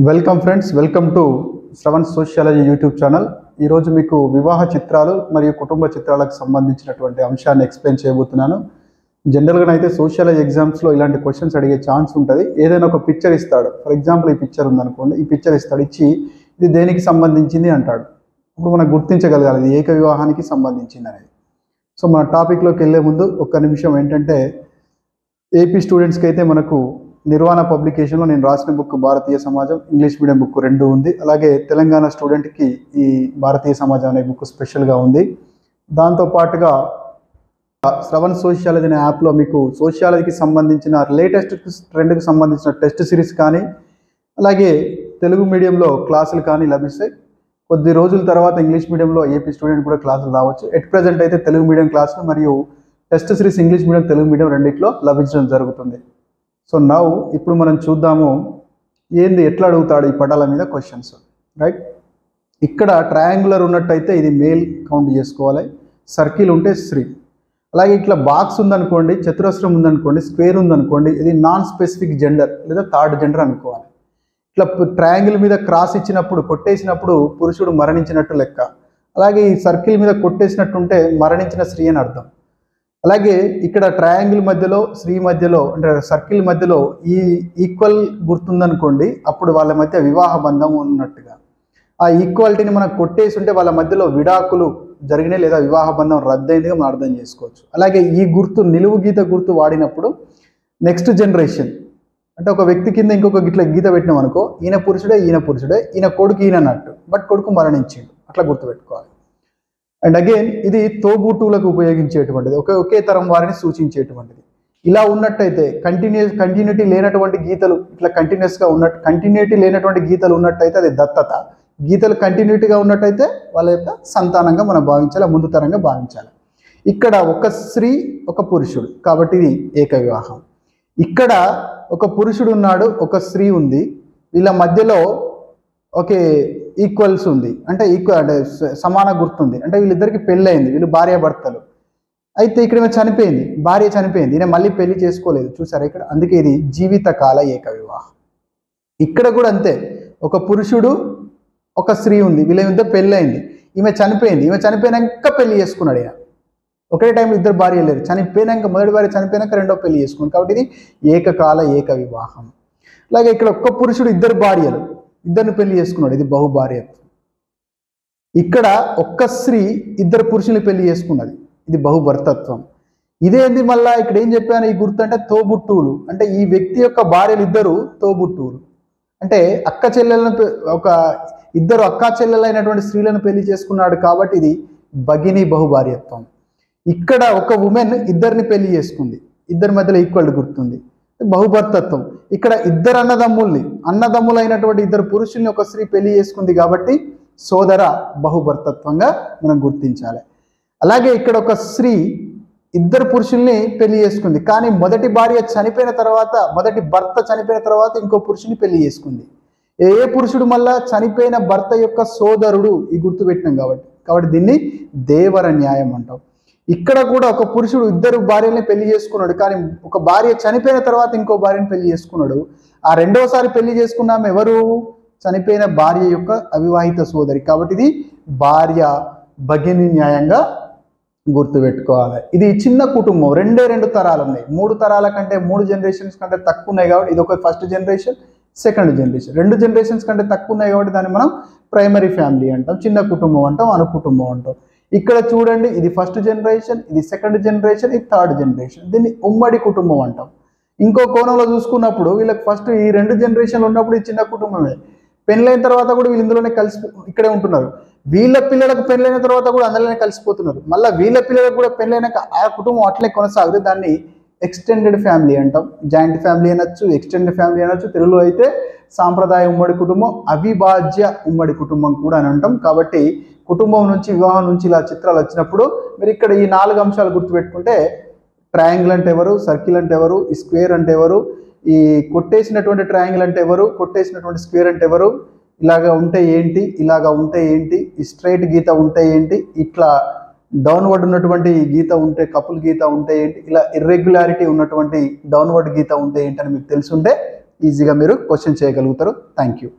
Welcome friends, welcome to Shravan sociology YouTube channel. ఈరోజు మీకు వివాహ చిత్రాలు మరియు కుటుంబ చిత్రాలకు సంబంధించినటువంటి అంశాన్ని ఎక్స్ప్లెయిన్ చేయబోతున్నాను. జనరల్గా అయితే సోషియాలజీ ఎగ్జామ్స్లో ఇలాంటి క్వశ్చన్స్ అడిగే ఛాన్స్ ఉంటుంది. ఏదైనా ఒక పిక్చర్ ఇస్తాడు, ఫర్ ఎగ్జాంపుల్ ఈ పిక్చర్ ఉందనుకోండి, ఈ పిక్చర్ ఇస్తాడు, ఇచ్చి ఇది దేనికి సంబంధించింది అంటాడు. ఇప్పుడు మనం గుర్తించగలగాలి ఇది ఏక వివాహానికి సంబంధించింది అనేది. సో మన టాపిక్లోకి వెళ్ళే ముందు ఒక్క నిమిషం ఏంటంటే, ఏపీ స్టూడెంట్స్కి అయితే మనకు నిర్వాణ పబ్లికేషన్లో నేను రాసిన బుక్ భారతీయ సమాజం, ఇంగ్లీష్ మీడియం బుక్ 2 ఉంది. అలాగే తెలంగాణ స్టూడెంట్కి ఈ భారతీయ సమాజం అనే బుక్ స్పెషల్గా ఉంది. దాంతోపాటుగా శ్రవణ్ సోషియాలజీ అనే యాప్లో మీకు సోషియాలజీకి సంబంధించిన లేటెస్ట్ ట్రెండ్కి సంబంధించిన టెస్ట్ సిరీస్ కానీ, అలాగే తెలుగు మీడియంలో క్లాసులు కానీ లభిస్తాయి. కొద్ది రోజుల తర్వాత ఇంగ్లీష్ మీడియంలో ఏపీ స్టూడెంట్ కూడా క్లాసులు రావచ్చు. ఎట్ ప్రజెంట్ అయితే తెలుగు మీడియం క్లాసులు మరియు test series English medium, Telugu medium రెండిట్లో లభించడం జరుగుతుంది. సో ఇప్పుడు మనం చూద్దాము ఏంది, ఎట్లా అడుగుతాడు ఈ పటాల మీద క్వశ్చన్స్, రైట్. ఇక్కడ ట్రయాంగులర్ ఉన్నట్టయితే ఇది మేల్ కౌంట్ చేసుకోవాలి, సర్కిల్ ఉంటే స్త్రీ. అలాగే ఇట్లా బాక్స్ ఉందనుకోండి, చతురస్రం ఉందనుకోండి, స్క్వేర్ ఉందనుకోండి, ఇది నాన్ స్పెసిఫిక్ జెండర్ లేదా థర్డ్ జెండర్ అనుకోవాలి. ఇట్లా ట్రయాంగిల్ మీద క్రాస్ ఇచ్చినప్పుడు, కొట్టేసినప్పుడు పురుషుడు మరణించినట్టు లెక్క. అలాగే ఈ సర్కిల్ మీద కొట్టేసినట్టుంటే మరణించిన స్త్రీ అని అర్థం. అలాగే ఇక్కడ ట్రయాంగిల్ మధ్యలో, స్త్రీ మధ్యలో, అంటే సర్కిల్ మధ్యలో ఈ ఈక్వల్ గుర్తుందనుకోండి, అప్పుడు వాళ్ళ మధ్య వివాహ బంధం ఉన్నట్టుగా. ఆ ఈక్వాలిటీని మనం కొట్టేసి ఉంటే వాళ్ళ మధ్యలో విడాకులు జరిగినాయి లేదా వివాహ బంధం రద్దయిందిగా మనం అర్థం చేసుకోవచ్చు. అలాగే ఈ గుర్తు, నిలువు గీత గుర్తు వాడినప్పుడు నెక్స్ట్ జనరేషన్, అంటే ఒక వ్యక్తి కింద ఇంకొక గిట్ల గీత పెట్టినాం అనుకో, ఈయన పురుషుడే, ఈయన కొడుకు ఈయన అన్నట్టు, బట్ కొడుకు మరణించిండు, అట్లా గుర్తుపెట్టుకోవాలి. అండ్ అగైన్ ఇది తోబుట్టువులకు ఉపయోగించేటువంటిది, ఒకే తరం వారిని సూచించేటువంటిది. ఇలా ఉన్నట్టయితే కంటిన్యూటీ లేనటువంటి గీతలు, ఇట్లా కంటిన్యూటీ లేనటువంటి గీతలు ఉన్నట్టయితే అది దత్తత. గీతలు కంటిన్యూటీగా ఉన్నట్టయితే వాళ్ళ యొక్క సంతానంగా మనం భావించాలి, ముందు తరంగా భావించాలి. ఇక్కడ ఒక స్త్రీ, ఒక పురుషుడు, కాబట్టి ఇది ఏక వివాహం. ఇక్కడ ఒక పురుషుడు ఉన్నాడు, ఒక స్త్రీ ఉంది, వీళ్ళ మధ్యలో ఒకే ఈక్వల్స్ ఉంది, అంటే సమాన గుర్తుంది, అంటే వీళ్ళిద్దరికి పెళ్ళి అయింది, వీళ్ళు భార్యాభర్తలు. అయితే ఇక్కడ ఈమె చనిపోయింది, భార్య చనిపోయింది, ఈయన మళ్ళీ పెళ్లి చేసుకోలేదు, చూసారా ఇక్కడ. అందుకే ఇది జీవితకాల ఏక వివాహం. ఇక్కడ కూడా అంతే, ఒక పురుషుడు, ఒక స్త్రీ ఉంది, వీళ్ళ మధ్య పెళ్ళి అయింది, ఈమె చనిపోయినాక పెళ్లి చేసుకున్నాడు. ఈయన ఒకే టైంలో ఇద్దరు భార్య లేరు, చనిపోయినాక మొదటి భార్య చనిపోయినాక రెండో పెళ్లి చేసుకున్నాడు, కాబట్టి ఇది ఏకకాల ఏక వివాహం. అలాగే ఇక్కడ ఒక్క పురుషుడు ఇద్దరు భార్యలు, ఇద్దరిని పెళ్లి చేసుకున్నాడు, ఇది బహుభార్యత్వం. ఇక్కడ ఒక్క స్త్రీ ఇద్దరు పురుషుల్ని పెళ్లి చేసుకున్నది, ఇది బహుభర్తత్వం. ఇదేంది మళ్ళా ఇక్కడ ఏం చెప్పాను, ఈ గుర్తు అంటే తోబుట్టువులు, అంటే ఈ వ్యక్తి యొక్క భార్యలు ఇద్దరు తోబుట్టువులు, అంటే అక్క చెల్లెలను, ఇద్దరు అక్కా చెల్లెలైనటువంటి స్త్రీలను పెళ్లి చేసుకున్నాడు, కాబట్టి ఇది భగిని బహుభార్యత్వం. ఇక్కడ ఒక ఉమెన్ ఇద్దరిని పెళ్లి చేసుకుంది, ఇద్దరి మధ్యలో ఈక్వల్ గుర్తుంది, బహుభర్తత్వం. ఇక్కడ ఇద్దరు అన్నదమ్ములైనటువంటి ఇద్దరు పురుషుల్ని ఒక స్త్రీ పెళ్లి చేసుకుంది, కాబట్టి సోదర బహుభర్తత్వంగా మనం గుర్తించాలి. అలాగే ఇక్కడ ఒక స్త్రీ ఇద్దరు పురుషుల్ని పెళ్లి చేసుకుంది, కానీ మొదటి భర్త చనిపోయిన తర్వాత ఇంకో పురుషుని పెళ్లి చేసుకుంది. ఏ పురుషుడు మళ్ళా చనిపోయిన భర్త యొక్క సోదరుడు, ఈ గుర్తు పెట్టినాం కాబట్టి దీన్ని దేవర న్యాయం అంటాం. ఇక్కడ కూడా ఒక పురుషుడు ఇద్దరు భార్యల్ని పెళ్లి చేసుకున్నాడు, కానీ ఒక భార్య చనిపోయిన తర్వాత ఇంకో భార్యను పెళ్లి చేసుకున్నాడు. ఆ రెండోసారి పెళ్లి చేసుకున్నాము ఎవరు, చనిపోయిన భార్య యొక్క అవివాహిత సోదరి, కాబట్టి ఇది భార్య భగిని న్యాయంగా గుర్తుపెట్టుకోవాలి. ఇది చిన్న కుటుంబం, 2 తరాలు ఉన్నాయి, 3 తరాల కంటే 3 జనరేషన్స్ కంటే తక్కువ ఉన్నాయి, కాబట్టి ఇది ఒక first generation, second generation. 2 generations కంటే తక్కువ ఉన్నాయి కాబట్టి దాన్ని మనం ప్రైమరీ ఫ్యామిలీ అంటాం, చిన్న కుటుంబం అంటాం, అణుకుటుంబం అంటాం. ఇక్కడ చూడండి, ఇది ఫస్ట్ జనరేషన్, ఇది సెకండ్ జనరేషన్, ఇది థర్డ్ జనరేషన్, దీన్ని ఉమ్మడి కుటుంబం అంటాం. ఇంకో కోణంలో చూసుకున్నప్పుడు వీళ్ళకి ఫస్ట్ ఈ 2 జనరేషన్లు ఉన్నప్పుడు ఈ చిన్న కుటుంబమే, పెళ్ళైన తర్వాత కూడా వీళ్ళు ఇందులోనే ఇక్కడే ఉంటున్నారు. వీళ్ళ పిల్లలకు పెళ్ళైన తర్వాత కూడా అందులోనే కలిసిపోతున్నారు. మళ్ళీ వీళ్ళ పిల్లలకు కూడా పెళ్ళైనాక ఆ కుటుంబం అట్లే కొనసాగుతుంది. దాన్ని ఎక్స్టెండెడ్ ఫ్యామిలీ అంటాం, జాయింట్ ఫ్యామిలీ అనొచ్చు, ఎక్స్టెండెడ్ ఫ్యామిలీ అనొచ్చు. తెలుగులో అయితే సాంప్రదాయ ఉమ్మడి కుటుంబం, అవిభాజ్య ఉమ్మడి కుటుంబం కూడా అని అంటాం. కాబట్టి కుటుంబం నుంచి, వివాహం నుంచి ఇలా చిత్రాలు వచ్చినప్పుడు మీరు ఇక్కడ ఈ 4 అంశాలు గుర్తుపెట్టుకుంటే, ట్రయాంగిల్ అంటే ఎవరు, సర్కిల్ అంటే ఎవరు, ఈ స్క్వేర్ అంటే ఎవరు, ఈ కొట్టేసినటువంటి ట్రయాంగిల్ అంటే ఎవరు, కొట్టేసినటువంటి స్క్వేర్ అంటే ఎవరు, ఇలాగా ఉంటే ఏంటి, ఇలాగా ఉంటే ఏంటి, ఈ స్ట్రైట్ గీత ఉంటే ఏంటి, ఇట్లా డౌన్వర్డ్ ఉన్నటువంటి గీత ఉంటే, కపుల్ గీత ఉంటే ఏంటి, ఇలా ఇర్రెగ్యులారిటీ ఉన్నటువంటి డౌన్వర్డ్ గీత ఉంటే ఏంటి అని మీకు తెలుసుంటే ఈజీగా మీరు క్వశ్చన్ చేయగలుగుతారు. Thank you.